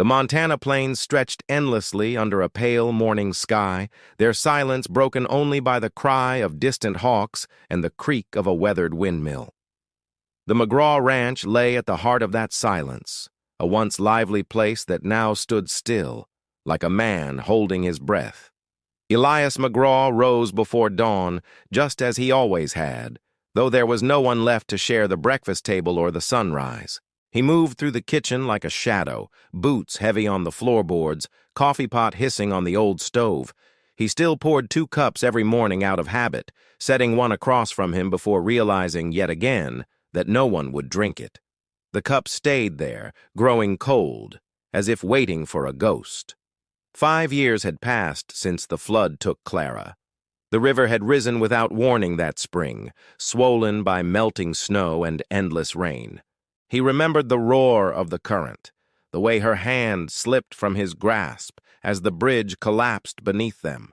The Montana plains stretched endlessly under a pale morning sky, their silence broken only by the cry of distant hawks and the creak of a weathered windmill. The McGraw Ranch lay at the heart of that silence, a once lively place that now stood still, like a man holding his breath. Elias McGraw rose before dawn, just as he always had, though there was no one left to share the breakfast table or the sunrise. He moved through the kitchen like a shadow, boots heavy on the floorboards, coffee pot hissing on the old stove. He still poured 2 cups every morning out of habit, setting one across from him before realizing yet again that no one would drink it. The cup stayed there, growing cold, as if waiting for a ghost. 5 years had passed since the flood took Clara. The river had risen without warning that spring, swollen by melting snow and endless rain. He remembered the roar of the current, the way her hand slipped from his grasp as the bridge collapsed beneath them.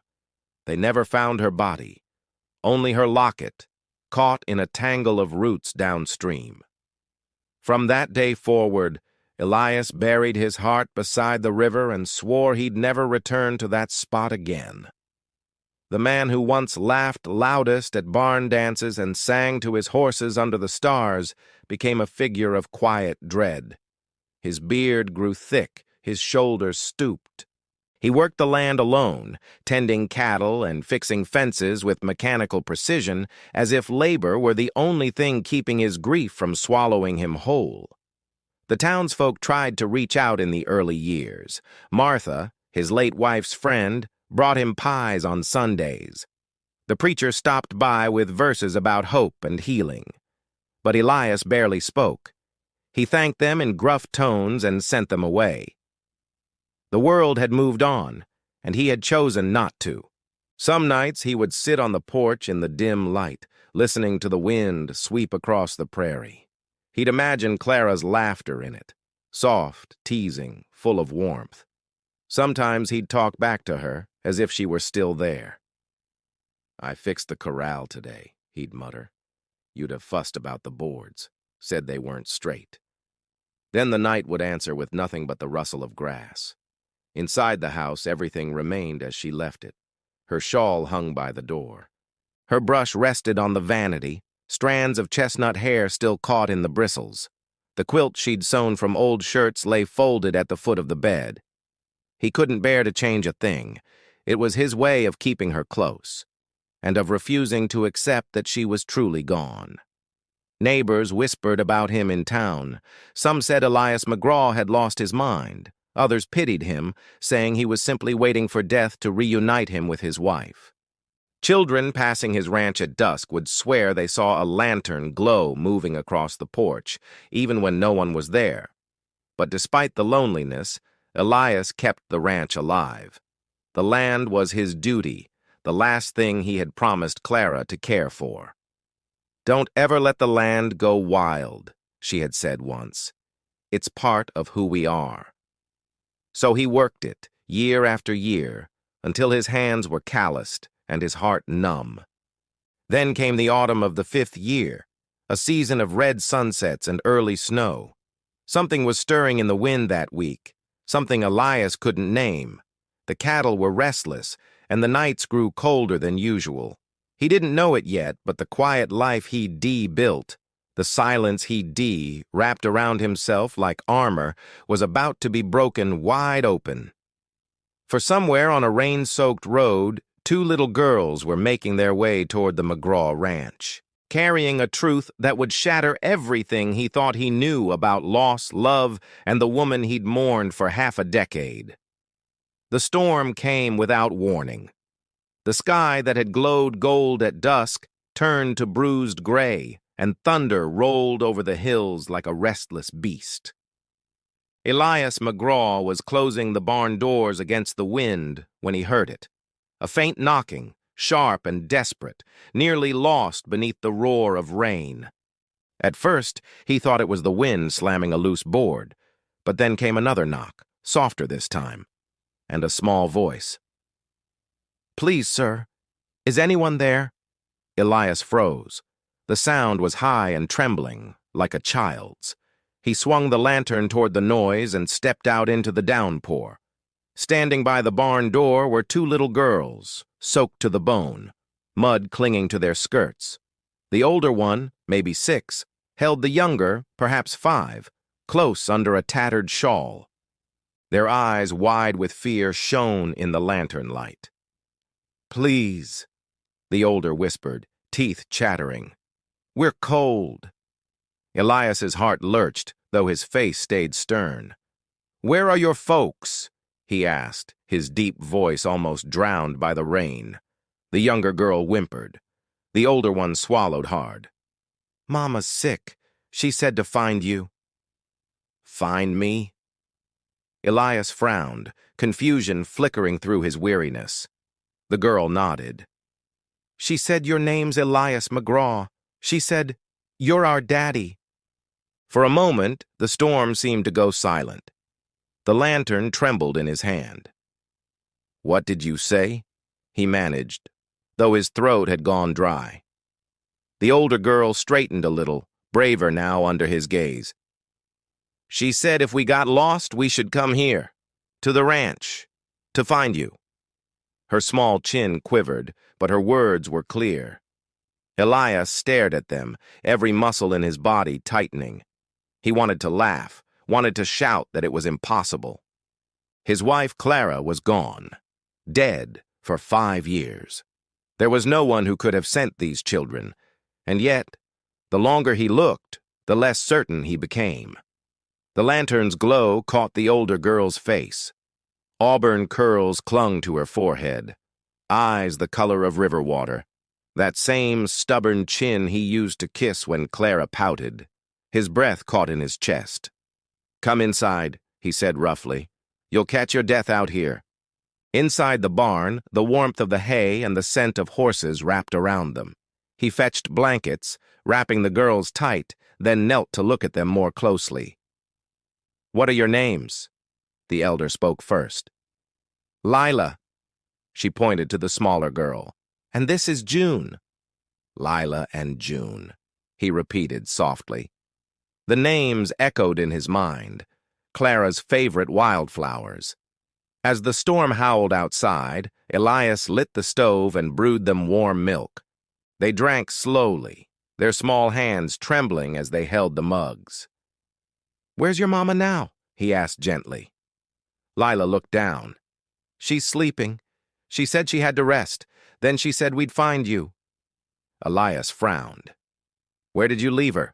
They never found her body, only her locket, caught in a tangle of roots downstream. From that day forward, Elias buried his heart beside the river and swore he'd never return to that spot again. The man who once laughed loudest at barn dances and sang to his horses under the stars became a figure of quiet dread. His beard grew thick, his shoulders stooped. He worked the land alone, tending cattle and fixing fences with mechanical precision, as if labor were the only thing keeping his grief from swallowing him whole. The townsfolk tried to reach out in the early years. Martha, his late wife's friend, brought him pies on Sundays. The preacher stopped by with verses about hope and healing. But Elias barely spoke. He thanked them in gruff tones and sent them away. The world had moved on, and he had chosen not to. Some nights he would sit on the porch in the dim light, listening to the wind sweep across the prairie. He'd imagine Clara's laughter in it, soft, teasing, full of warmth. Sometimes he'd talk back to her, as if she were still there. "I fixed the corral today," he'd mutter. "You'd have fussed about the boards, said they weren't straight." Then the night would answer with nothing but the rustle of grass. Inside the house, everything remained as she left it. Her shawl hung by the door. Her brush rested on the vanity, strands of chestnut hair still caught in the bristles. The quilt she'd sewn from old shirts lay folded at the foot of the bed. He couldn't bear to change a thing. It was his way of keeping her close, and of refusing to accept that she was truly gone. Neighbors whispered about him in town. Some said Elias McGraw had lost his mind. Others pitied him, saying he was simply waiting for death to reunite him with his wife. Children passing his ranch at dusk would swear they saw a lantern glow moving across the porch, even when no one was there. But despite the loneliness, Elias kept the ranch alive. The land was his duty, the last thing he had promised Clara to care for. "Don't ever let the land go wild," she had said once. "It's part of who we are." So he worked it, year after year, until his hands were calloused and his heart numb. Then came the autumn of the 5th year, a season of red sunsets and early snow. Something was stirring in the wind that week, something Elias couldn't name. The cattle were restless, and the nights grew colder than usual. He didn't know it yet, but the quiet life he'd built, the silence he'd wrapped around himself like armor, was about to be broken wide open. For somewhere on a rain-soaked road, 2 little girls were making their way toward the McGraw Ranch, carrying a truth that would shatter everything he thought he knew about loss, love, and the woman he'd mourned for half a decade. The storm came without warning. The sky that had glowed gold at dusk turned to bruised gray, and thunder rolled over the hills like a restless beast. Elias McGraw was closing the barn doors against the wind when he heard it. A faint knocking, sharp and desperate, nearly lost beneath the roar of rain. At first, he thought it was the wind slamming a loose board, but then came another knock, softer this time, and a small voice. "Please, sir, is anyone there?" Elias froze. The sound was high and trembling, like a child's. He swung the lantern toward the noise and stepped out into the downpour. Standing by the barn door were two little girls, soaked to the bone, mud clinging to their skirts. The older one, maybe 6, held the younger, perhaps 5, close under a tattered shawl. Their eyes, wide with fear, shone in the lantern light. "Please," the older whispered, teeth chattering. "We're cold." Elias's heart lurched, though his face stayed stern. "Where are your folks?" he asked, his deep voice almost drowned by the rain. The younger girl whimpered. The older one swallowed hard. "Mama's sick. She said to find you." "Find me?" Elias frowned, confusion flickering through his weariness. The girl nodded. "She said your name's Elias McGraw. She said, you're our daddy." For a moment, the storm seemed to go silent. The lantern trembled in his hand. "What did you say?" he managed, though his throat had gone dry. The older girl straightened a little, braver now under his gaze. "She said if we got lost, we should come here, to the ranch, to find you." Her small chin quivered, but her words were clear. Elias stared at them, every muscle in his body tightening. He wanted to laugh, wanted to shout that it was impossible. His wife Clara was gone, dead for 5 years. There was no one who could have sent these children, and yet, the longer he looked, the less certain he became. The lantern's glow caught the older girl's face. Auburn curls clung to her forehead, eyes the color of river water, that same stubborn chin he used to kiss when Clara pouted. His breath caught in his chest. "Come inside," he said roughly. "You'll catch your death out here." Inside the barn, the warmth of the hay and the scent of horses wrapped around them. He fetched blankets, wrapping the girls tight, then knelt to look at them more closely. "What are your names?" The elder spoke first. "Lila." She pointed to the smaller girl. "And this is June." "Lila and June," he repeated softly. The names echoed in his mind, Clara's favorite wildflowers. As the storm howled outside, Elias lit the stove and brewed them warm milk. They drank slowly, their small hands trembling as they held the mugs. "Where's your mama now?" he asked gently. Lila looked down. "She's sleeping. She said she had to rest. Then she said we'd find you." Elias frowned. "Where did you leave her?"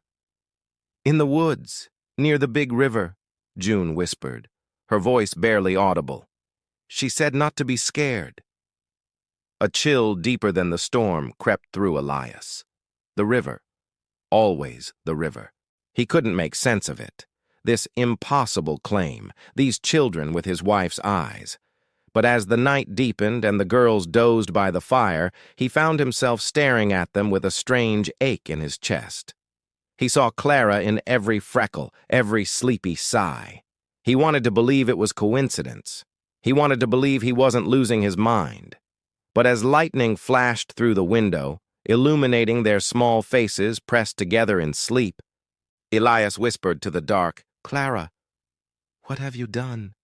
"In the woods, near the big river," June whispered, her voice barely audible. "She said not to be scared." A chill deeper than the storm crept through Elias. The river. Always the river. He couldn't make sense of it. This impossible claim, these children with his wife's eyes. But as the night deepened and the girls dozed by the fire, he found himself staring at them with a strange ache in his chest. He saw Clara in every freckle, every sleepy sigh. He wanted to believe it was coincidence. He wanted to believe he wasn't losing his mind. But as lightning flashed through the window, illuminating their small faces pressed together in sleep, Elias whispered to the dark, "Clara, what have you done?"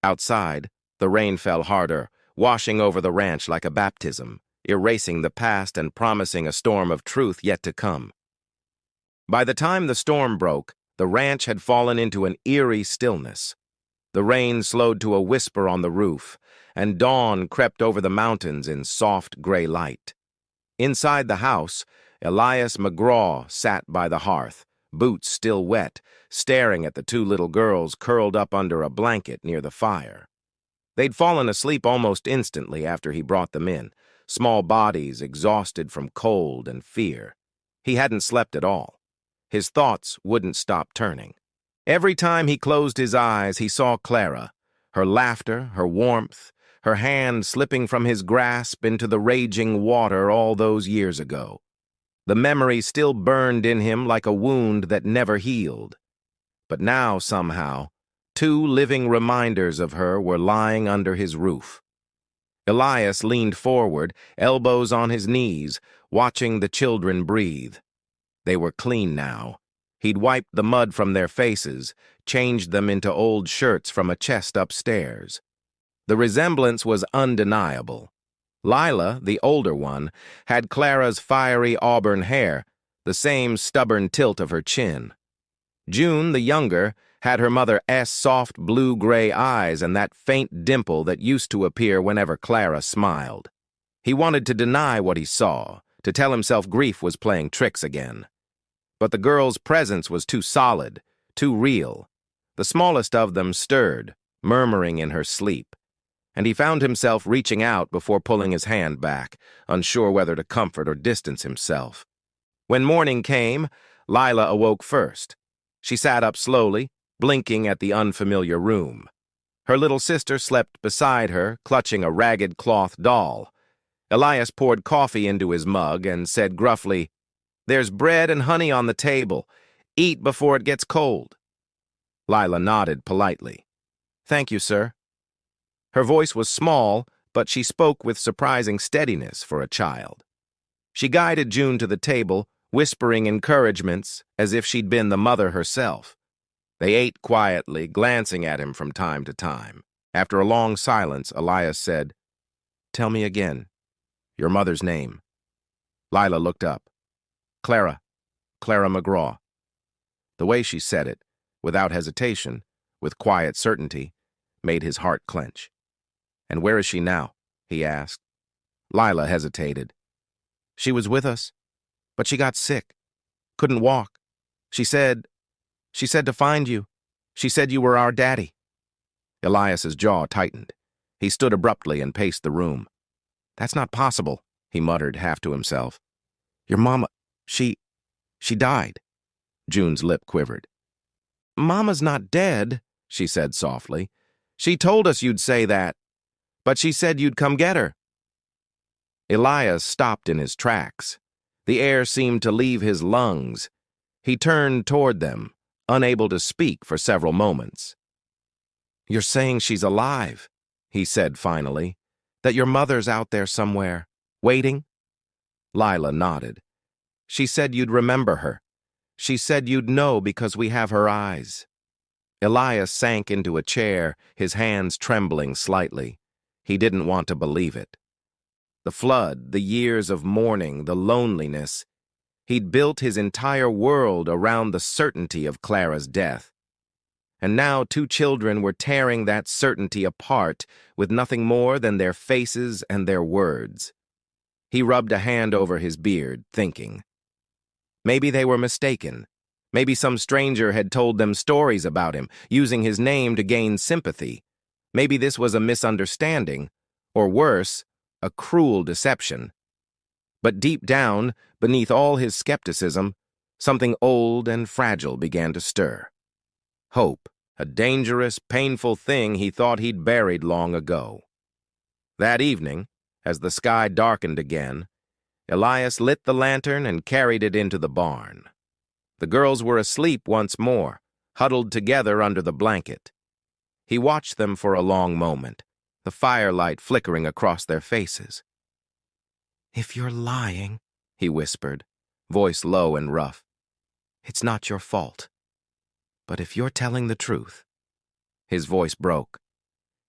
Outside, the rain fell harder, washing over the ranch like a baptism, erasing the past and promising a storm of truth yet to come. By the time the storm broke, the ranch had fallen into an eerie stillness. The rain slowed to a whisper on the roof, and dawn crept over the mountains in soft gray light. Inside the house, Elias McGraw sat by the hearth, boots still wet, staring at the two little girls curled up under a blanket near the fire. They'd fallen asleep almost instantly after he brought them in, small bodies exhausted from cold and fear. He hadn't slept at all. His thoughts wouldn't stop turning. Every time he closed his eyes, he saw Clara, her laughter, her warmth, her hand slipping from his grasp into the raging water all those years ago. The memory still burned in him like a wound that never healed. But now, somehow, 2 living reminders of her were lying under his roof. Elias leaned forward, elbows on his knees, watching the children breathe. They were clean now, He'd wiped the mud from their faces, changed them into old shirts from a chest upstairs. The resemblance was undeniable. Lila, the older one, had Clara's fiery auburn hair, the same stubborn tilt of her chin. June, the younger, had her mother's soft blue-gray eyes and that faint dimple that used to appear whenever Clara smiled. He wanted to deny what he saw, to tell himself grief was playing tricks again. But the girl's presence was too solid, too real. The smallest of them stirred, murmuring in her sleep, and he found himself reaching out before pulling his hand back, unsure whether to comfort or distance himself. When morning came, Lila awoke first. She sat up slowly, blinking at the unfamiliar room. Her little sister slept beside her, clutching a ragged cloth doll. Elias poured coffee into his mug and said gruffly, "There's bread and honey on the table. Eat before it gets cold." Lila nodded politely. "Thank you, sir." Her voice was small, but she spoke with surprising steadiness for a child. She guided June to the table, whispering encouragements as if she'd been the mother herself. They ate quietly, glancing at him from time to time. After a long silence, Elias said, "Tell me again, your mother's name." Lila looked up. Clara McGraw." The way she said it, without hesitation, with quiet certainty, made his heart clench. "And where is she now?" he asked. Lila hesitated. "She was with us, but she got sick. Couldn't walk. She said to find you. She said you were our daddy." Elias's jaw tightened. He stood abruptly and paced the room. "That's not possible," he muttered, half to himself. "Your mama, she died." June's lip quivered. "Mama's not dead," she said softly. "She told us you'd say that, but she said you'd come get her." Elias stopped in his tracks. The air seemed to leave his lungs. He turned toward them, unable to speak for several moments. "You're saying she's alive," he said finally, "that your mother's out there somewhere, waiting?" Lila nodded. "She said you'd remember her. She said you'd know because we have her eyes." Elias sank into a chair, his hands trembling slightly. He didn't want to believe it. The flood, the years of mourning, the loneliness. He'd built his entire world around the certainty of Clara's death. And now 2 children were tearing that certainty apart with nothing more than their faces and their words. He rubbed a hand over his beard, thinking. Maybe they were mistaken. Maybe some stranger had told them stories about him, using his name to gain sympathy. Maybe this was a misunderstanding, or worse, a cruel deception. But deep down, beneath all his skepticism, something old and fragile began to stir. Hope, a dangerous, painful thing he thought he'd buried long ago. That evening, as the sky darkened again, Elias lit the lantern and carried it into the barn. The girls were asleep once more, huddled together under the blanket. He watched them for a long moment, the firelight flickering across their faces. "If you're lying," he whispered, voice low and rough, "it's not your fault. But if you're telling the truth," his voice broke,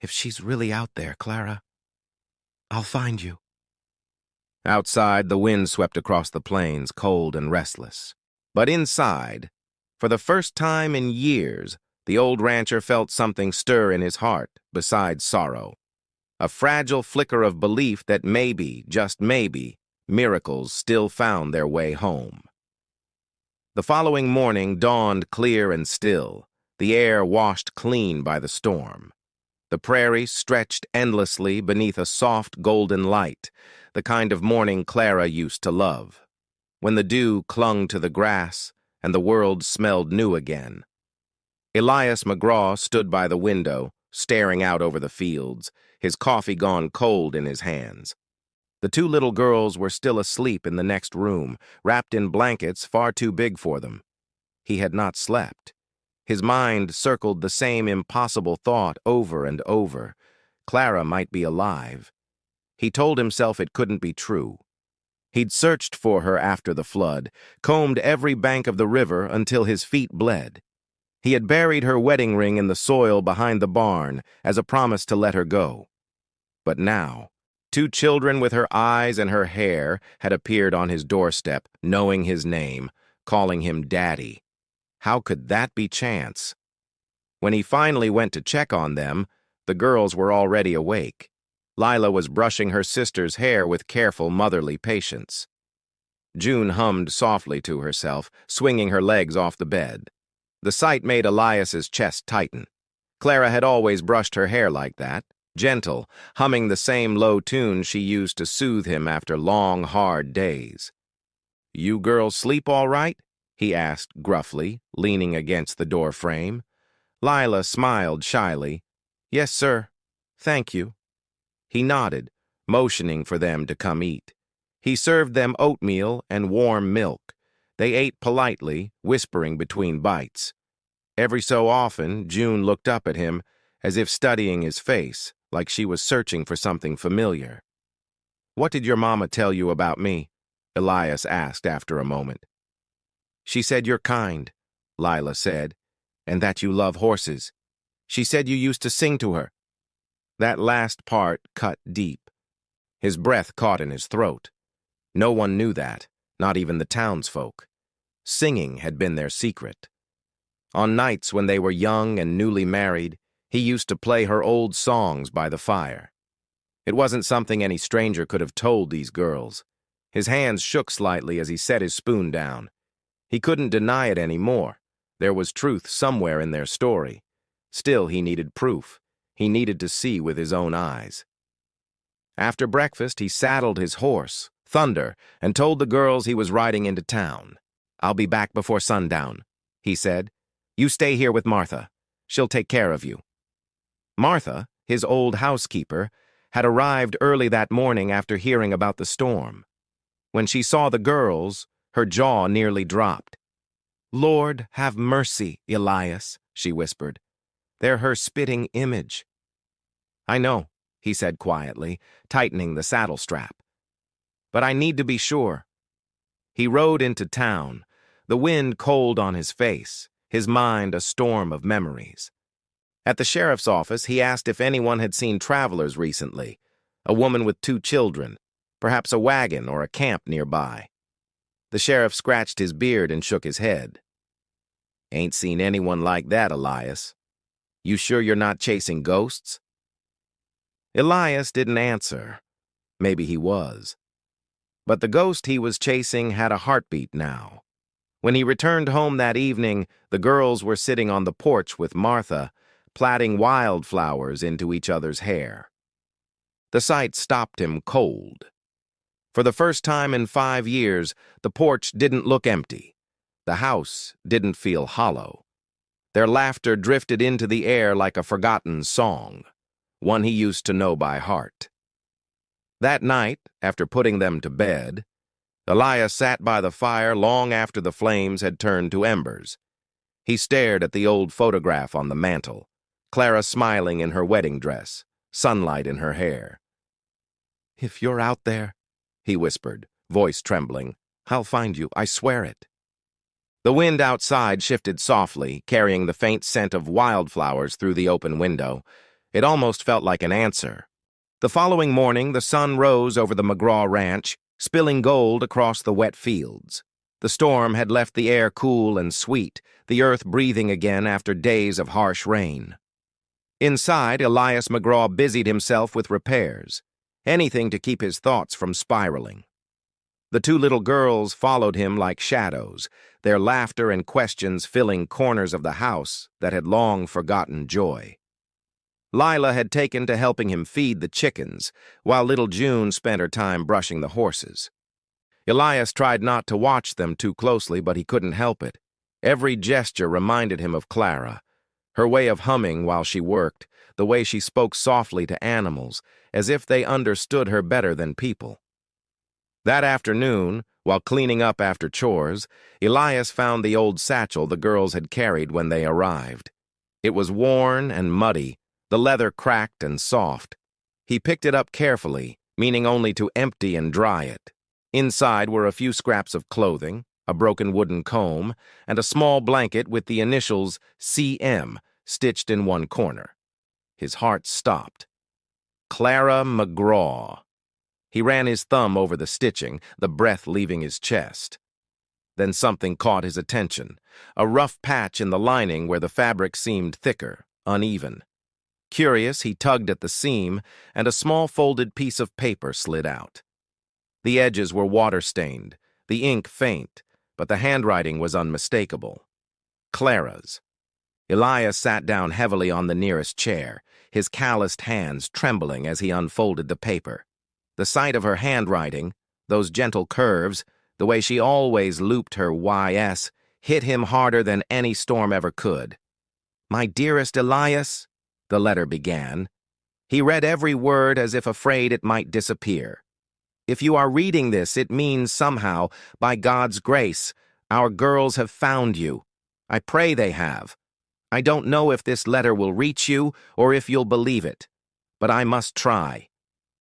"if she's really out there, Clara, I'll find you." Outside, the wind swept across the plains, cold and restless. But inside, for the first time in years, the old rancher felt something stir in his heart besides sorrow. A fragile flicker of belief that maybe, just maybe, miracles still found their way home. The following morning dawned clear and still, the air washed clean by the storm. The prairie stretched endlessly beneath a soft golden light, the kind of morning Clara used to love, when the dew clung to the grass and the world smelled new again. Elias McGraw stood by the window, staring out over the fields, his coffee gone cold in his hands. The 2 little girls were still asleep in the next room, wrapped in blankets far too big for them. He had not slept. His mind circled the same impossible thought over and over. Clara might be alive. He told himself it couldn't be true. He'd searched for her after the flood, combed every bank of the river until his feet bled. He had buried her wedding ring in the soil behind the barn as a promise to let her go. But now, 2 children with her eyes and her hair had appeared on his doorstep, knowing his name, calling him Daddy. How could that be chance? When he finally went to check on them, the girls were already awake. Lila was brushing her sister's hair with careful motherly patience. June hummed softly to herself, swinging her legs off the bed. The sight made Elias's chest tighten. Clara had always brushed her hair like that, gentle, humming the same low tune she used to soothe him after long, hard days. "You girls sleep all right?" he asked gruffly, leaning against the door frame. Lila smiled shyly. "Yes, sir. Thank you." He nodded, motioning for them to come eat. He served them oatmeal and warm milk. They ate politely, whispering between bites. Every so often, June looked up at him, as if studying his face, like she was searching for something familiar. "What did your mama tell you about me?" Elias asked after a moment. "She said you're kind," Lila said, "and that you love horses. She said you used to sing to her." That last part cut deep. His breath caught in his throat. No one knew that, not even the townsfolk. Singing had been their secret. On nights when they were young and newly married, he used to play her old songs by the fire. It wasn't something any stranger could have told these girls. His hands shook slightly as he set his spoon down. He couldn't deny it anymore. There was truth somewhere in their story. Still, he needed proof. He needed to see with his own eyes. After breakfast, he saddled his horse, Thunder, and told the girls he was riding into town. "I'll be back before sundown," he said. "You stay here with Martha. She'll take care of you." Martha, his old housekeeper, had arrived early that morning after hearing about the storm. When she saw the girls, her jaw nearly dropped. "Lord, have mercy, Elias," she whispered. "They're her spitting image." "I know," he said quietly, tightening the saddle strap. "But I need to be sure." He rode into town, the wind cold on his face, his mind a storm of memories. At the sheriff's office, he asked if anyone had seen travelers recently, a woman with 2 children, perhaps a wagon or a camp nearby. The sheriff scratched his beard and shook his head. "Ain't seen anyone like that, Elias. You sure you're not chasing ghosts?" Elias didn't answer. Maybe he was. But the ghost he was chasing had a heartbeat now. When he returned home that evening, the girls were sitting on the porch with Martha, plaiting wildflowers into each other's hair. The sight stopped him cold. For the first time in 5 years, the porch didn't look empty. The house didn't feel hollow. Their laughter drifted into the air like a forgotten song, one he used to know by heart. That night, after putting them to bed, Elias sat by the fire long after the flames had turned to embers. He stared at the old photograph on the mantel, Clara smiling in her wedding dress, sunlight in her hair. "If you're out there," he whispered, voice trembling, "I'll find you, I swear it." The wind outside shifted softly, carrying the faint scent of wildflowers through the open window. It almost felt like an answer. The following morning, the sun rose over the McGraw Ranch, spilling gold across the wet fields. The storm had left the air cool and sweet, the earth breathing again after days of harsh rain. Inside, Elias McGraw busied himself with repairs, anything to keep his thoughts from spiraling. The 2 little girls followed him like shadows, their laughter and questions filling corners of the house that had long forgotten joy. Lila had taken to helping him feed the chickens, while little June spent her time brushing the horses. Elias tried not to watch them too closely, but he couldn't help it. Every gesture reminded him of Clara, her way of humming while she worked, the way she spoke softly to animals, as if they understood her better than people. That afternoon, while cleaning up after chores, Elias found the old satchel the girls had carried when they arrived. It was worn and muddy, the leather cracked and soft. He picked it up carefully, meaning only to empty and dry it. Inside were a few scraps of clothing, a broken wooden comb, and a small blanket with the initials CM stitched in one corner. His heart stopped. Clara McGraw. He ran his thumb over the stitching, the breath leaving his chest. Then something caught his attention, a rough patch in the lining where the fabric seemed thicker, uneven. Curious, he tugged at the seam, and a small folded piece of paper slid out. The edges were water-stained, the ink faint, but the handwriting was unmistakable. Clara's. Elias sat down heavily on the nearest chair, his calloused hands trembling as he unfolded the paper. The sight of her handwriting, those gentle curves, the way she always looped her YS, hit him harder than any storm ever could. "My dearest Elias," the letter began. He read every word as if afraid it might disappear. "If you are reading this, it means somehow, by God's grace, our girls have found you. I pray they have. I don't know if this letter will reach you or if you'll believe it, but I must try."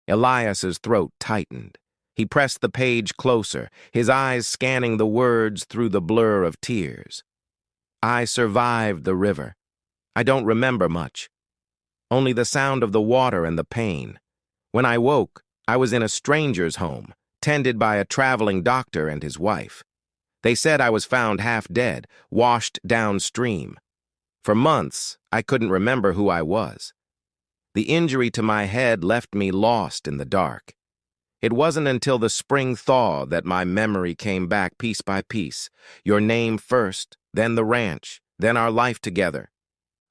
Elias's throat tightened. He pressed the page closer, his eyes scanning the words through the blur of tears. "I survived the river. I don't remember much. Only the sound of the water and the pain. When I woke, I was in a stranger's home, tended by a traveling doctor and his wife. They said I was found half dead, washed downstream. For months, I couldn't remember who I was. The injury to my head left me lost in the dark. It wasn't until the spring thaw that my memory came back piece by piece. Your name first, then the ranch, then our life together."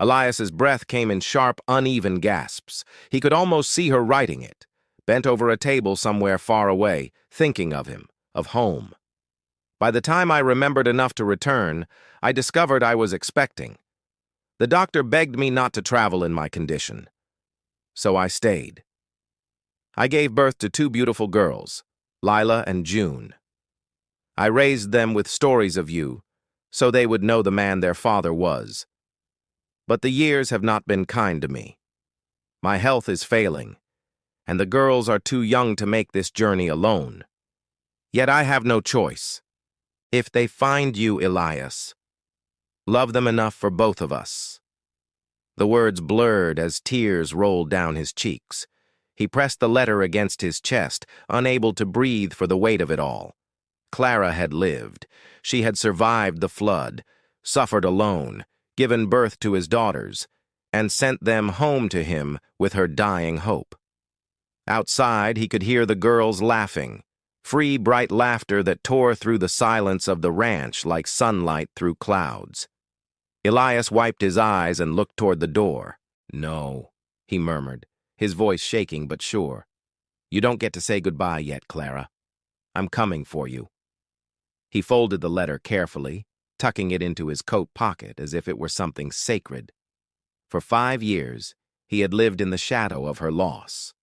Elias's breath came in sharp, uneven gasps. He could almost see her writing it, bent over a table somewhere far away, thinking of him, of home. By the time I remembered enough to return, I discovered I was expecting. The doctor begged me not to travel in my condition. So I stayed. I gave birth to 2 beautiful girls, Lila and June. I raised them with stories of you, so they would know the man their father was. But the years have not been kind to me. My health is failing, and the girls are too young to make this journey alone. Yet I have no choice. If they find you, Elias, love them enough for both of us." The words blurred as tears rolled down his cheeks. He pressed the letter against his chest, unable to breathe for the weight of it all. Clara had lived. She had survived the flood, suffered alone, given birth to his daughters, and sent them home to him with her dying hope. Outside, he could hear the girls laughing, free, bright laughter that tore through the silence of the ranch like sunlight through clouds. Elias wiped his eyes and looked toward the door. "No," he murmured, his voice shaking but sure. "You don't get to say goodbye yet, Clara. I'm coming for you." He folded the letter carefully, tucking it into his coat pocket as if it were something sacred. For 5 years, he had lived in the shadow of her loss.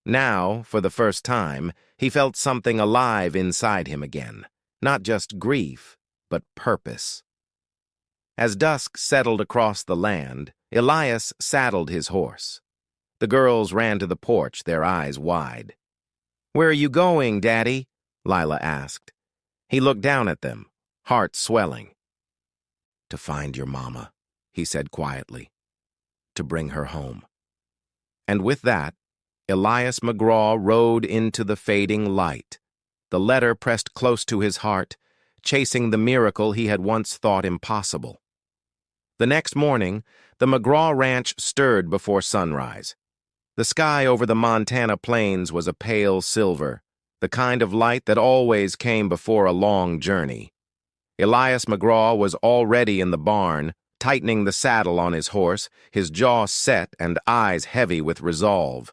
Now, for the first time, he felt something alive inside him again, not just grief, but purpose. As dusk settled across the land, Elias saddled his horse. The girls ran to the porch, their eyes wide. "Where are you going, Daddy?" Lila asked. He looked down at them, heart swelling. "To find your mama," he said quietly. "To bring her home." And with that, Elias McGraw rode into the fading light, the letter pressed close to his heart, chasing the miracle he had once thought impossible. The next morning, the McGraw ranch stirred before sunrise. The sky over the Montana plains was a pale silver, the kind of light that always came before a long journey. Elias McGraw was already in the barn, tightening the saddle on his horse, his jaw set and eyes heavy with resolve.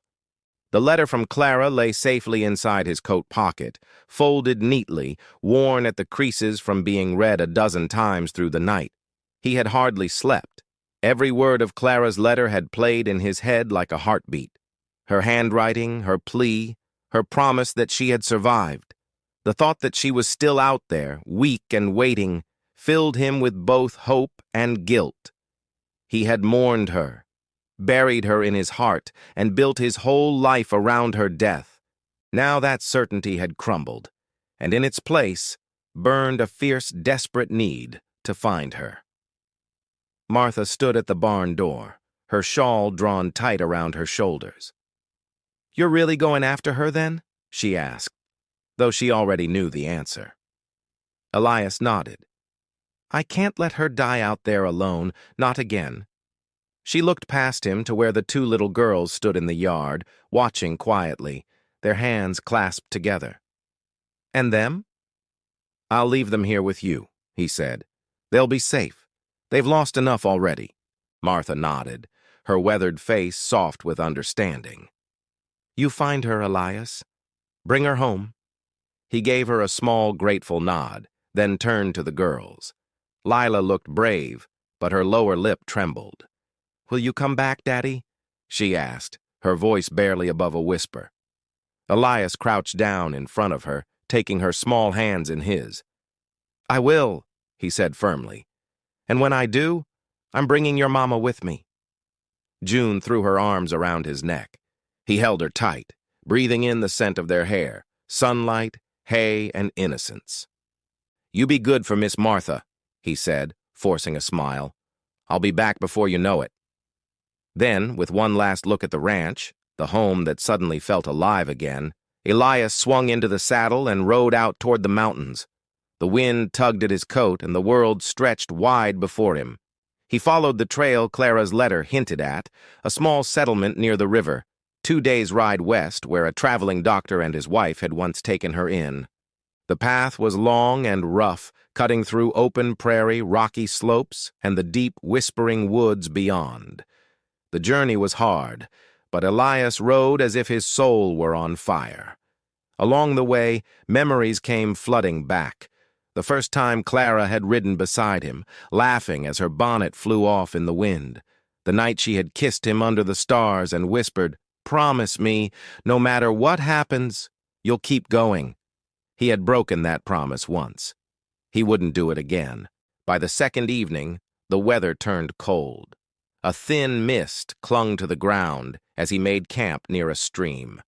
The letter from Clara lay safely inside his coat pocket, folded neatly, worn at the creases from being read a dozen times through the night. He had hardly slept. Every word of Clara's letter had played in his head like a heartbeat. Her handwriting, her plea, her promise that she had survived. The thought that she was still out there, weak and waiting, filled him with both hope and guilt. He had mourned her, buried her in his heart, and built his whole life around her death. Now that certainty had crumbled. and in its place burned a fierce, desperate need to find her. Martha stood at the barn door, her shawl drawn tight around her shoulders. "You're really going after her, then?" she asked, though she already knew the answer. Elias nodded. "I can't let her die out there alone, not again." She looked past him to where the two little girls stood in the yard, watching quietly, their hands clasped together. "And them?" "I'll leave them here with you," he said. "They'll be safe. They've lost enough already." Martha nodded, her weathered face soft with understanding. "You find her, Elias. Bring her home." He gave her a small, grateful nod, then turned to the girls. Lila looked brave, but her lower lip trembled. "Will you come back, Daddy?" she asked, her voice barely above a whisper. Elias crouched down in front of her, taking her small hands in his. "I will," he said firmly. "And when I do, I'm bringing your mama with me." June threw her arms around his neck. He held her tight, breathing in the scent of their hair, sunlight, hay, and innocence. "You be good for Miss Martha," he said, forcing a smile. "I'll be back before you know it." Then, with one last look at the ranch, the home that suddenly felt alive again, Elias swung into the saddle and rode out toward the mountains. The wind tugged at his coat and the world stretched wide before him. He followed the trail Clara's letter hinted at, a small settlement near the river, 2 days' ride west where a traveling doctor and his wife had once taken her in. The path was long and rough, cutting through open prairie, rocky slopes, and the deep, whispering woods beyond. The journey was hard, but Elias rode as if his soul were on fire. Along the way, memories came flooding back. The first time Clara had ridden beside him, laughing as her bonnet flew off in the wind. The night she had kissed him under the stars and whispered, "Promise me, no matter what happens, you'll keep going." He had broken that promise once. He wouldn't do it again. By the second evening, the weather turned cold. A thin mist clung to the ground as he made camp near a stream.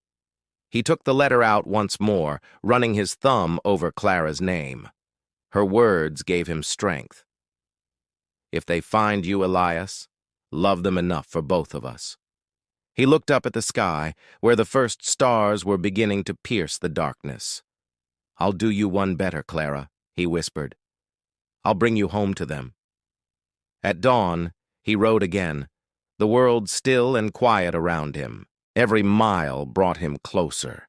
He took the letter out once more, running his thumb over Clara's name. Her words gave him strength. "If they find you, Elias, love them enough for both of us." He looked up at the sky, where the first stars were beginning to pierce the darkness. "I'll do you one better, Clara," he whispered. "I'll bring you home to them." At dawn, he rode again, the world still and quiet around him. Every mile brought him closer.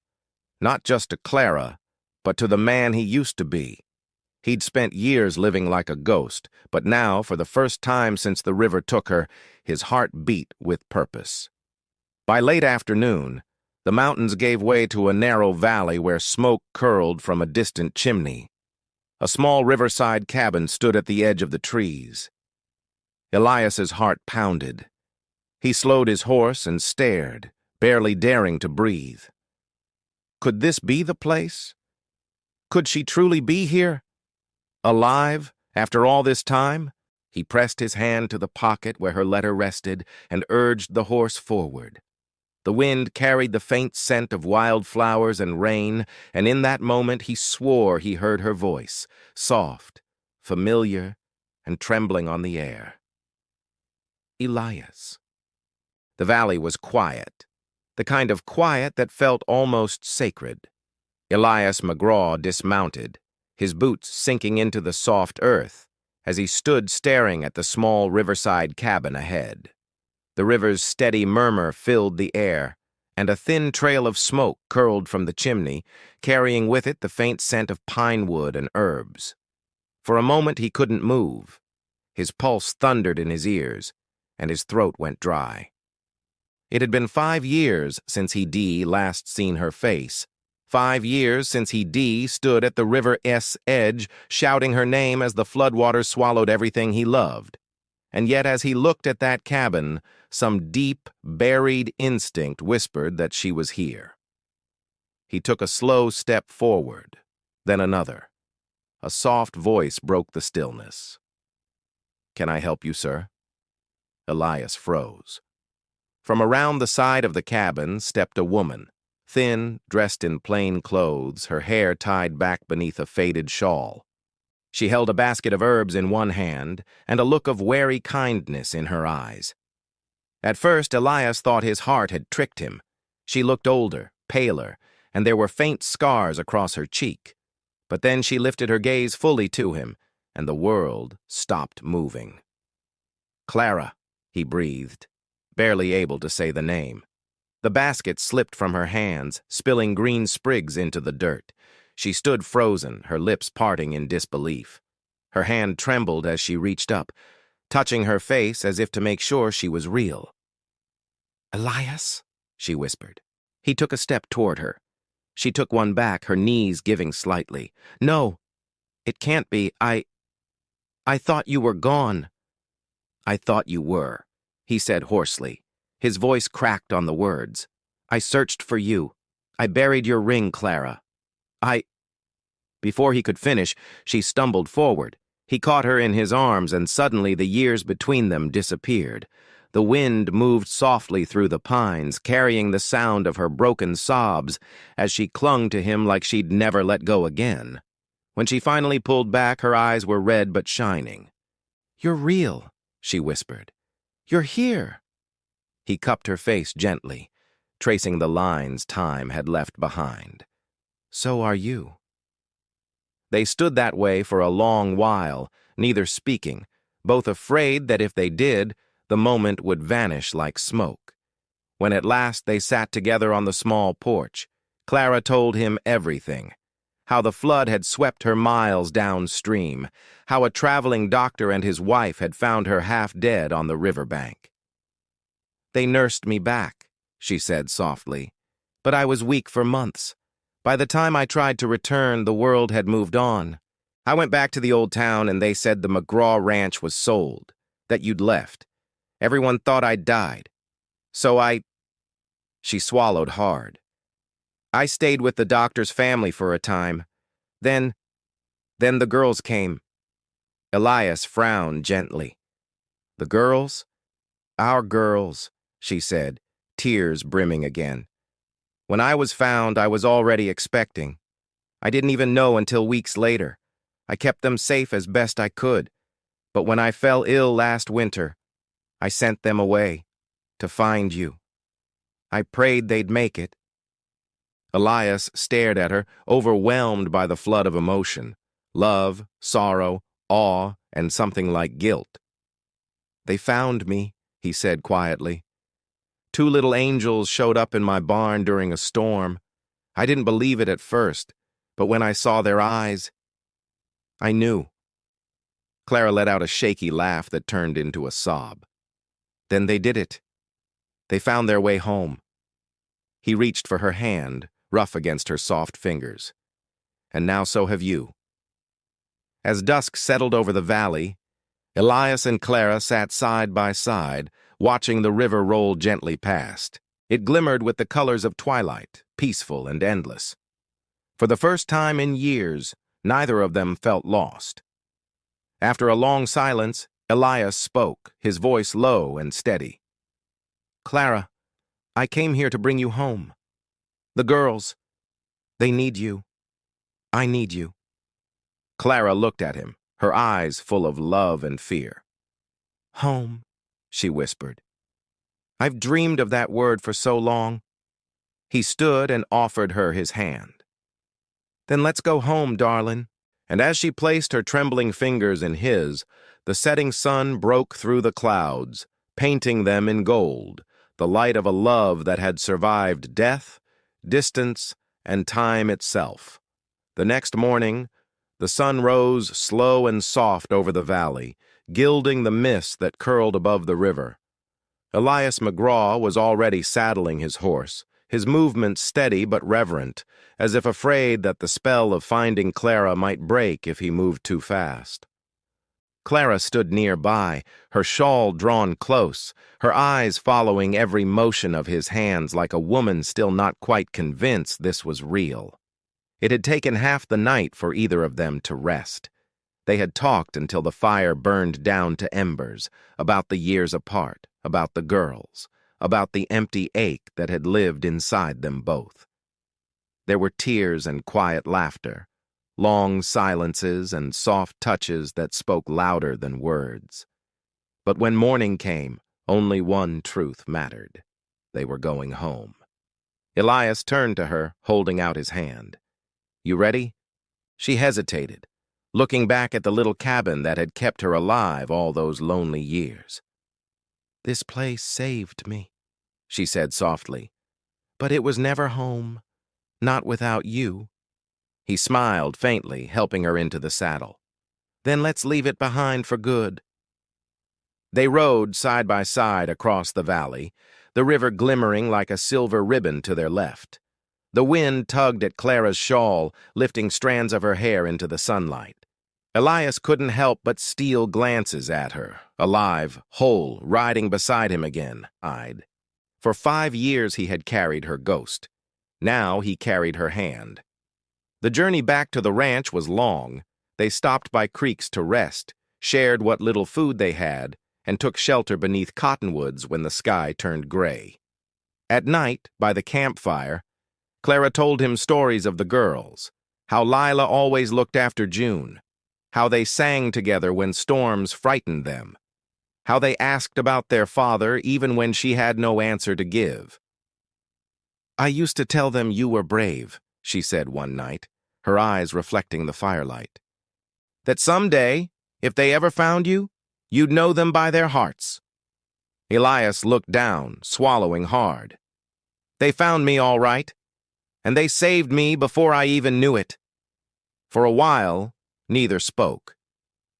Not just to Clara, but to the man he used to be. He'd spent years living like a ghost, but now, for the first time since the river took her, his heart beat with purpose. By late afternoon, the mountains gave way to a narrow valley where smoke curled from a distant chimney. A small riverside cabin stood at the edge of the trees. Elias's heart pounded. He slowed his horse and stared, barely daring to breathe. Could this be the place? Could she truly be here? Alive, after all this time? He pressed his hand to the pocket where her letter rested and urged the horse forward. The wind carried the faint scent of wildflowers and rain, and in that moment he swore he heard her voice, soft, familiar, and trembling on the air. Elias. The valley was quiet, the kind of quiet that felt almost sacred. Elias McGraw dismounted, his boots sinking into the soft earth, as he stood staring at the small riverside cabin ahead. The river's steady murmur filled the air, and a thin trail of smoke curled from the chimney, carrying with it the faint scent of pine wood and herbs. For a moment he couldn't move. His pulse thundered in his ears, and his throat went dry. It had been 5 years since he'd last seen her face, 5 years since he'd stood at the river's edge, shouting her name as the floodwaters swallowed everything he loved. And yet as he looked at that cabin, some deep, buried instinct whispered that she was here. He took a slow step forward, then another. A soft voice broke the stillness. "Can I help you, sir?" Elias froze. From around the side of the cabin stepped a woman, thin, dressed in plain clothes, her hair tied back beneath a faded shawl. She held a basket of herbs in one hand and a look of wary kindness in her eyes. At first, Elias thought his heart had tricked him. She looked older, paler, and there were faint scars across her cheek. But then she lifted her gaze fully to him, and the world stopped moving. "Clara," he breathed, barely able to say the name. The basket slipped from her hands, spilling green sprigs into the dirt. She stood frozen, her lips parting in disbelief. Her hand trembled as she reached up, touching her face as if to make sure she was real. "Elias?" she whispered. He took a step toward her. She took one back, her knees giving slightly. "No, it can't be. I thought you were gone." "I thought you were," he said hoarsely. His voice cracked on the words. "I searched for you. I buried your ring, Clara. Before he could finish, she stumbled forward. He caught her in his arms, and suddenly the years between them disappeared. The wind moved softly through the pines, carrying the sound of her broken sobs as she clung to him like she'd never let go again. When she finally pulled back, her eyes were red but shining. "You're real," she whispered. "You're here." He cupped her face gently, tracing the lines time had left behind. "So are you." They stood that way for a long while, neither speaking, both afraid that if they did, the moment would vanish like smoke. When at last they sat together on the small porch, Clara told him everything. How the flood had swept her miles downstream, how a traveling doctor and his wife had found her half dead on the riverbank. "They nursed me back," she said softly, "but I was weak for months. By the time I tried to return, the world had moved on. I went back to the old town and they said the McGraw ranch was sold, that you'd left. Everyone thought I'd died. So She swallowed hard. "I stayed with the doctor's family for a time. Then the girls came." Elias frowned gently. "The girls?" "Our girls," she said, tears brimming again. "When I was found, I was already expecting. I didn't even know until weeks later. I kept them safe as best I could. But when I fell ill last winter, I sent them away to find you. I prayed they'd make it." Elias stared at her, overwhelmed by the flood of emotion. Love, sorrow, awe, and something like guilt. "They found me," he said quietly. "Two little angels showed up in my barn during a storm. I didn't believe it at first, but when I saw their eyes, I knew." Clara let out a shaky laugh that turned into a sob. "Then they did it. They found their way home." He reached for her hand, rough against her soft fingers. "And now so have you." As dusk settled over the valley, Elias and Clara sat side by side, watching the river roll gently past. It glimmered with the colors of twilight, peaceful and endless. For the first time in years, neither of them felt lost. After a long silence, Elias spoke, his voice low and steady. "Clara, I came here to bring you home. The girls, they need you. I need you." Clara looked at him, her eyes full of love and fear. "Home," she whispered. "I've dreamed of that word for so long." He stood and offered her his hand. "Then let's go home, darling." And as she placed her trembling fingers in his, the setting sun broke through the clouds, painting them in gold, the light of a love that had survived death, distance, and time itself. The next morning, the sun rose slow and soft over the valley, gilding the mist that curled above the river. Elias McGraw was already saddling his horse, his movements steady but reverent, as if afraid that the spell of finding Clara might break if he moved too fast. Clara stood nearby, her shawl drawn close, her eyes following every motion of his hands like a woman still not quite convinced this was real. It had taken half the night for either of them to rest. They had talked until the fire burned down to embers, about the years apart, about the girls, about the empty ache that had lived inside them both. There were tears and quiet laughter, long silences and soft touches that spoke louder than words. But when morning came, only one truth mattered. They were going home. Elias turned to her, holding out his hand. "You ready?" She hesitated, looking back at the little cabin that had kept her alive all those lonely years. "This place saved me," she said softly. "But it was never home, not without you." He smiled faintly, helping her into the saddle. "Then let's leave it behind for good." They rode side by side across the valley, the river glimmering like a silver ribbon to their left. The wind tugged at Clara's shawl, lifting strands of her hair into the sunlight. Elias couldn't help but steal glances at her, alive, whole, riding beside him again, eyed. For 5 years he had carried her ghost. Now he carried her hand. The journey back to the ranch was long. They stopped by creeks to rest, shared what little food they had, and took shelter beneath cottonwoods when the sky turned gray. At night, by the campfire, Clara told him stories of the girls, how Lila always looked after June, how they sang together when storms frightened them, how they asked about their father even when she had no answer to give. "I used to tell them you were brave," she said one night, her eyes reflecting the firelight. "That someday, if they ever found you, you'd know them by their hearts." Elias looked down, swallowing hard. "They found me all right, and they saved me before I even knew it." For a while, neither spoke.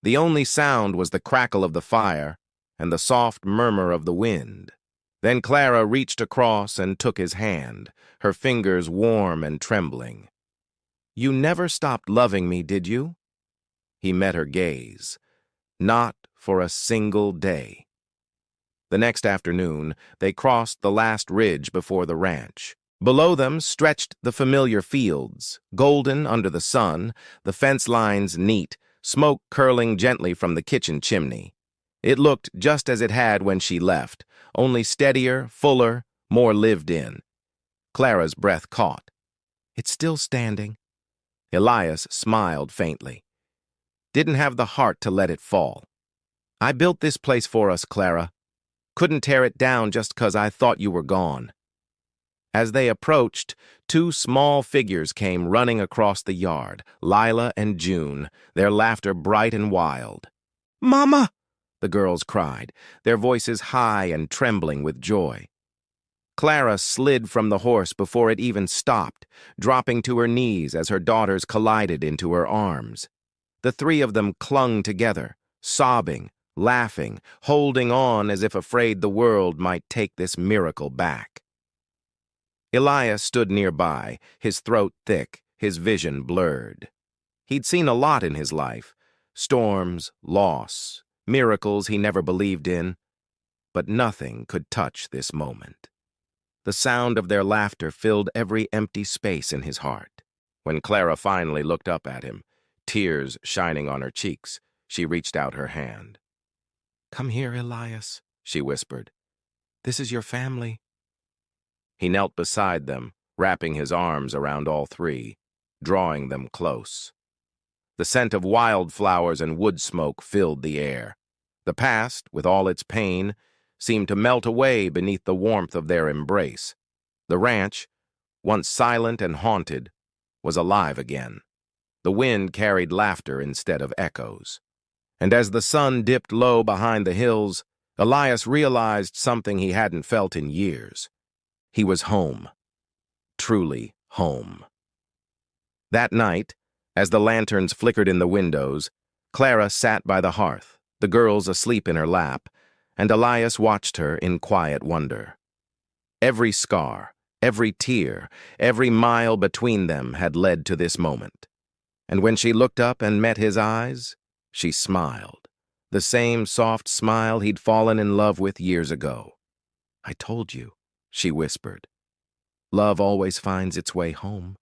The only sound was the crackle of the fire and the soft murmur of the wind. Then Clara reached across and took his hand, her fingers warm and trembling. "You never stopped loving me, did you?" He met her gaze. "Not for a single day." The next afternoon, they crossed the last ridge before the ranch. Below them stretched the familiar fields, golden under the sun, the fence lines neat, smoke curling gently from the kitchen chimney. It looked just as it had when she left, only steadier, fuller, more lived in. Clara's breath caught. "It's still standing." Elias smiled faintly. "Didn't have the heart to let it fall. I built this place for us, Clara. Couldn't tear it down just 'cause I thought you were gone." As they approached, 2 small figures came running across the yard, Lila and June, their laughter bright and wild. "Mama!" the girls cried, their voices high and trembling with joy. Clara slid from the horse before it even stopped, dropping to her knees as her daughters collided into her arms. The 3 of them clung together, sobbing, laughing, holding on as if afraid the world might take this miracle back. Elias stood nearby, his throat thick, his vision blurred. He'd seen a lot in his life, storms, loss, miracles he never believed in, but nothing could touch this moment. The sound of their laughter filled every empty space in his heart. When Clara finally looked up at him, tears shining on her cheeks, she reached out her hand. "Come here, Elias," she whispered. "This is your family." He knelt beside them, wrapping his arms around all 3, drawing them close. The scent of wildflowers and wood smoke filled the air. The past, with all its pain, seemed to melt away beneath the warmth of their embrace. The ranch, once silent and haunted, was alive again. The wind carried laughter instead of echoes. And as the sun dipped low behind the hills, Elias realized something he hadn't felt in years. He was home. Truly home. That night, as the lanterns flickered in the windows, Clara sat by the hearth, the girls asleep in her lap, and Elias watched her in quiet wonder. Every scar, every tear, every mile between them had led to this moment. And when she looked up and met his eyes, she smiled, the same soft smile he'd fallen in love with years ago. "I told you," she whispered. "Love always finds its way home."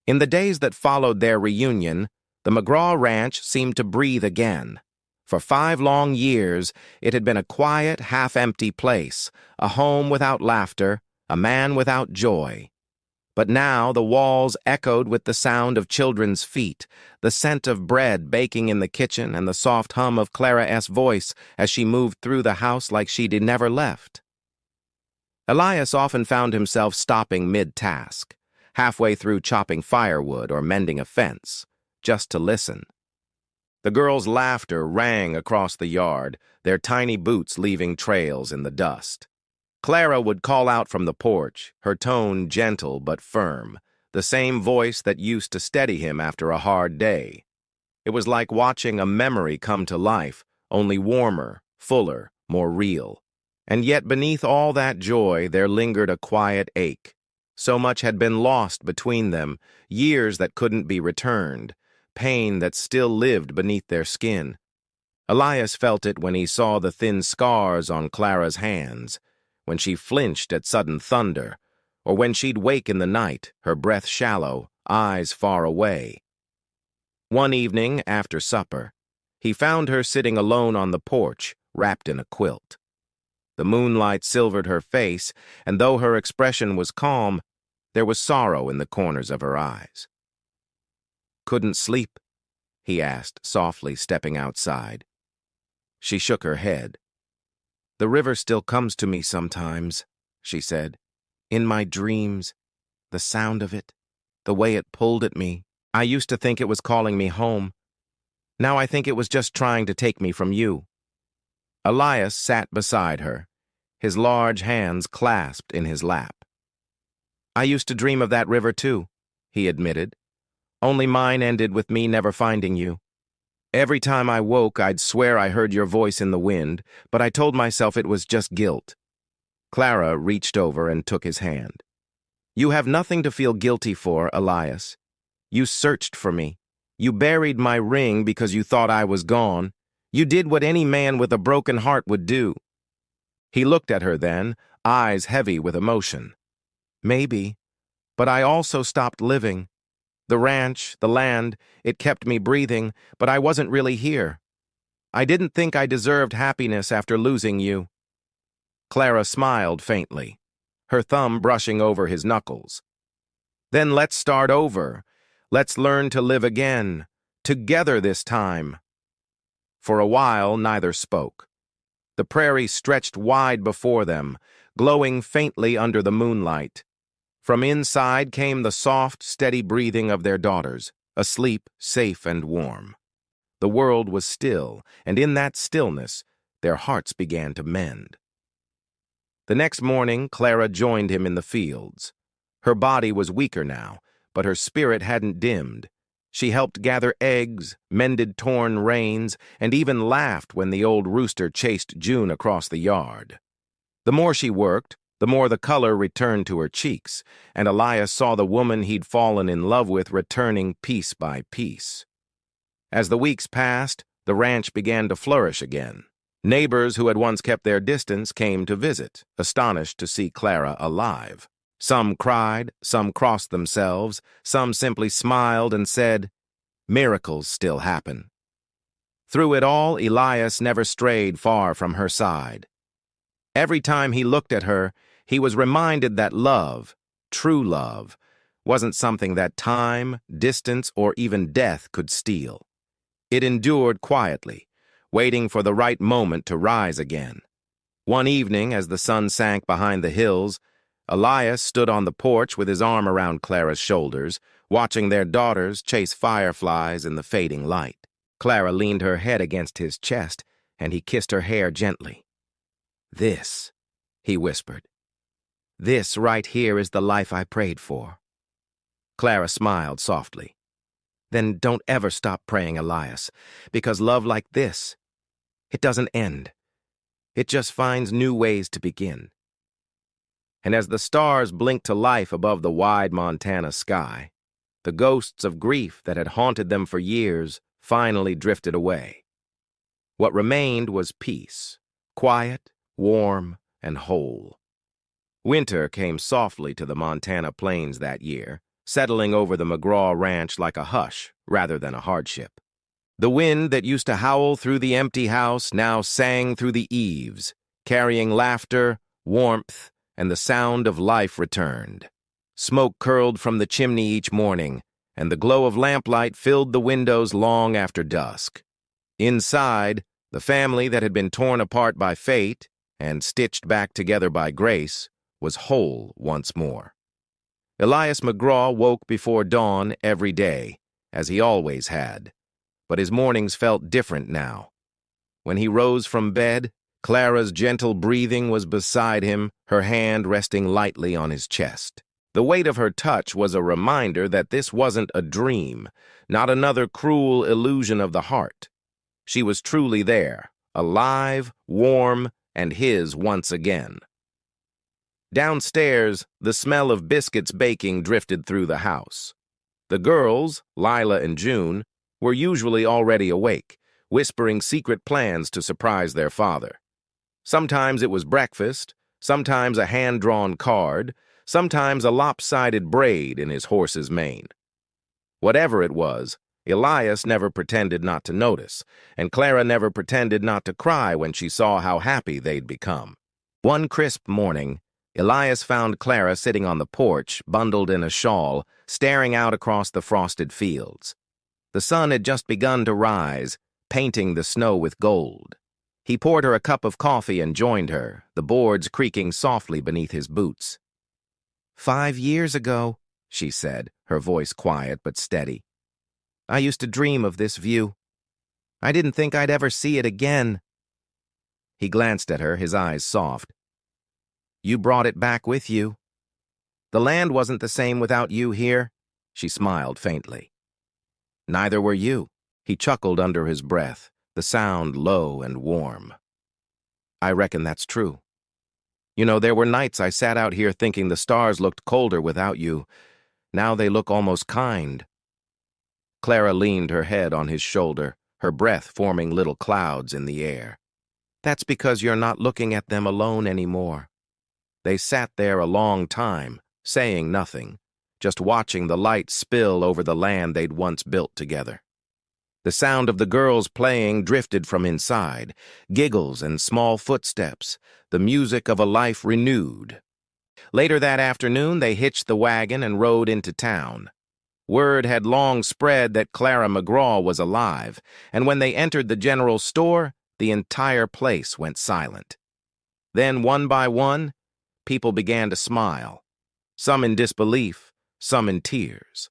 In the days that followed their reunion, the McGraw Ranch seemed to breathe again. For 5 long years, it had been a quiet, half-empty place, a home without laughter, a man without joy. But now the walls echoed with the sound of children's feet, the scent of bread baking in the kitchen, and the soft hum of Clara's voice as she moved through the house like she'd never left. Elias often found himself stopping mid-task, halfway through chopping firewood or mending a fence, just to listen. The girls' laughter rang across the yard, their tiny boots leaving trails in the dust. Clara would call out from the porch, her tone gentle but firm, the same voice that used to steady him after a hard day. It was like watching a memory come to life, only warmer, fuller, more real. And yet beneath all that joy there lingered a quiet ache. So much had been lost between them, years that couldn't be returned, pain that still lived beneath their skin. Elias felt it when he saw the thin scars on Clara's hands, when she flinched at sudden thunder, or when she'd wake in the night, her breath shallow, eyes far away. One evening, after supper, he found her sitting alone on the porch, wrapped in a quilt. The moonlight silvered her face, and though her expression was calm, there was sorrow in the corners of her eyes. "Couldn't sleep?" he asked, softly stepping outside. She shook her head. "The river still comes to me sometimes," she said. "In my dreams, the sound of it, the way it pulled at me. I used to think it was calling me home. Now I think it was just trying to take me from you." Elias sat beside her, his large hands clasped in his lap. "I used to dream of that river too," he admitted. "Only mine ended with me never finding you. Every time I woke, I'd swear I heard your voice in the wind, but I told myself it was just guilt." Clara reached over and took his hand. "You have nothing to feel guilty for, Elias. You searched for me. You buried my ring because you thought I was gone. You did what any man with a broken heart would do." He looked at her then, eyes heavy with emotion. "Maybe, but I also stopped living. The ranch, the land, it kept me breathing, but I wasn't really here. I didn't think I deserved happiness after losing you." Clara smiled faintly, her thumb brushing over his knuckles. "Then let's start over. Let's learn to live again, together this time." For a while, neither spoke. The prairie stretched wide before them, glowing faintly under the moonlight. From inside came the soft, steady breathing of their daughters, asleep, safe and warm. The world was still, and in that stillness, their hearts began to mend. The next morning, Clara joined him in the fields. Her body was weaker now, but her spirit hadn't dimmed. She helped gather eggs, mended torn reins, and even laughed when the old rooster chased June across the yard. The more she worked, the more the color returned to her cheeks, and Elias saw the woman he'd fallen in love with returning piece by piece. As the weeks passed, the ranch began to flourish again. Neighbors who had once kept their distance came to visit, astonished to see Clara alive. Some cried, some crossed themselves, some simply smiled and said, "Miracles still happen." Through it all, Elias never strayed far from her side. Every time he looked at her, he was reminded that love, true love, wasn't something that time, distance, or even death could steal. It endured quietly, waiting for the right moment to rise again. One evening, as the sun sank behind the hills, Elias stood on the porch with his arm around Clara's shoulders, watching their daughters chase fireflies in the fading light. Clara leaned her head against his chest, and he kissed her hair gently. "This," he whispered. "This right here is the life I prayed for." Clara smiled softly. "Then don't ever stop praying, Elias, because love like this, it doesn't end. It just finds new ways to begin." And as the stars blinked to life above the wide Montana sky, the ghosts of grief that had haunted them for years finally drifted away. What remained was peace, quiet, warm, and whole. Winter came softly to the Montana plains that year, settling over the McGraw Ranch like a hush rather than a hardship. The wind that used to howl through the empty house now sang through the eaves, carrying laughter, warmth, and the sound of life returned. Smoke curled from the chimney each morning, and the glow of lamplight filled the windows long after dusk. Inside, the family that had been torn apart by fate and stitched back together by grace was whole once more. Elias McGraw woke before dawn every day, as he always had, but his mornings felt different now. When he rose from bed, Clara's gentle breathing was beside him, her hand resting lightly on his chest. The weight of her touch was a reminder that this wasn't a dream, not another cruel illusion of the heart. She was truly there, alive, warm, and his once again. Downstairs, the smell of biscuits baking drifted through the house. The girls, Lila and June, were usually already awake, whispering secret plans to surprise their father. Sometimes it was breakfast, sometimes a hand-drawn card, sometimes a lopsided braid in his horse's mane. Whatever it was, Elias never pretended not to notice, and Clara never pretended not to cry when she saw how happy they'd become. One crisp morning, Elias found Clara sitting on the porch, bundled in a shawl, staring out across the frosted fields. The sun had just begun to rise, painting the snow with gold. He poured her a cup of coffee and joined her, the boards creaking softly beneath his boots. 5 years ago, she said, her voice quiet but steady. I used to dream of this view. I didn't think I'd ever see it again. He glanced at her, his eyes soft. You brought it back with you. The land wasn't the same without you here, she smiled faintly. Neither were you. He chuckled under his breath, the sound low and warm. I reckon that's true. You know, there were nights I sat out here thinking the stars looked colder without you. Now they look almost kind. Clara leaned her head on his shoulder, her breath forming little clouds in the air. That's because you're not looking at them alone anymore. They sat there a long time, saying nothing, just watching the light spill over the land they'd once built together. The sound of the girls playing drifted from inside, giggles and small footsteps, the music of a life renewed. Later that afternoon, they hitched the wagon and rode into town. Word had long spread that Clara McGraw was alive, and when they entered the general store, the entire place went silent. Then, one by one, people began to smile, some in disbelief, some in tears.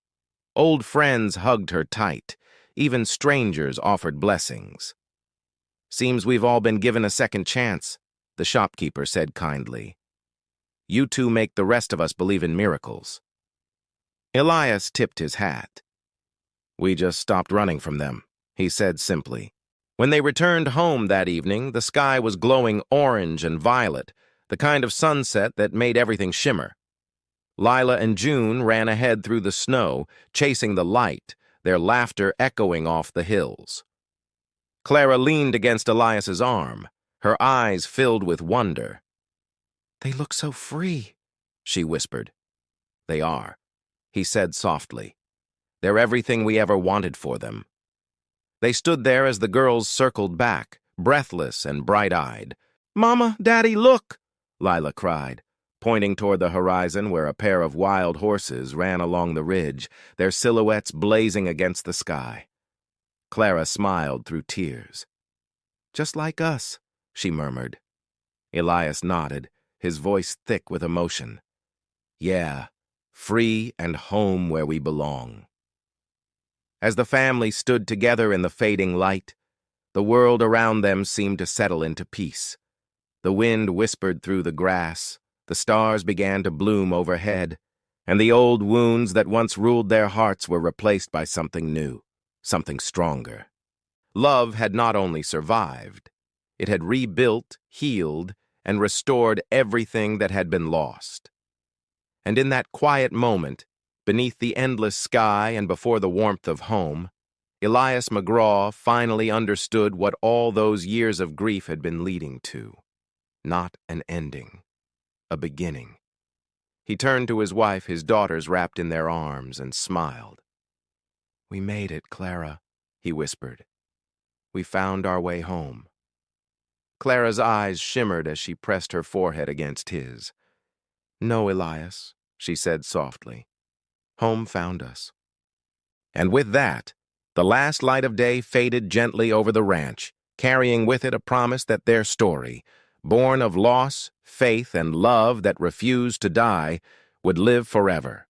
Old friends hugged her tight. Even strangers offered blessings. Seems we've all been given a second chance, the shopkeeper said kindly. You two make the rest of us believe in miracles. Elias tipped his hat. We just stopped running from them, he said simply. When they returned home that evening, the sky was glowing orange and violet, the kind of sunset that made everything shimmer. Lila and June ran ahead through the snow, chasing the light, their laughter echoing off the hills. Clara leaned against Elias's arm, her eyes filled with wonder. They look so free, she whispered. They are, he said softly. They're everything we ever wanted for them. They stood there as the girls circled back, breathless and bright-eyed. Mama, Daddy, look! Lila cried, pointing toward the horizon where a pair of wild horses ran along the ridge, their silhouettes blazing against the sky. Clara smiled through tears. Just like us, she murmured. Elias nodded, his voice thick with emotion. Yeah, free and home where we belong. As the family stood together in the fading light, the world around them seemed to settle into peace. The wind whispered through the grass, the stars began to bloom overhead, and the old wounds that once ruled their hearts were replaced by something new, something stronger. Love had not only survived, it had rebuilt, healed, and restored everything that had been lost. And in that quiet moment, beneath the endless sky and before the warmth of home, Elias McGraw finally understood what all those years of grief had been leading to. Not an ending. A beginning. He turned to his wife, his daughters wrapped in their arms, and smiled. We made it, Clara, he whispered. We found our way home. Clara's eyes shimmered as she pressed her forehead against his. No, Elias, she said softly. Home found us. And with that, the last light of day faded gently over the ranch, carrying with it a promise that their story, born of loss, faith, and love that refused to die, would live forever.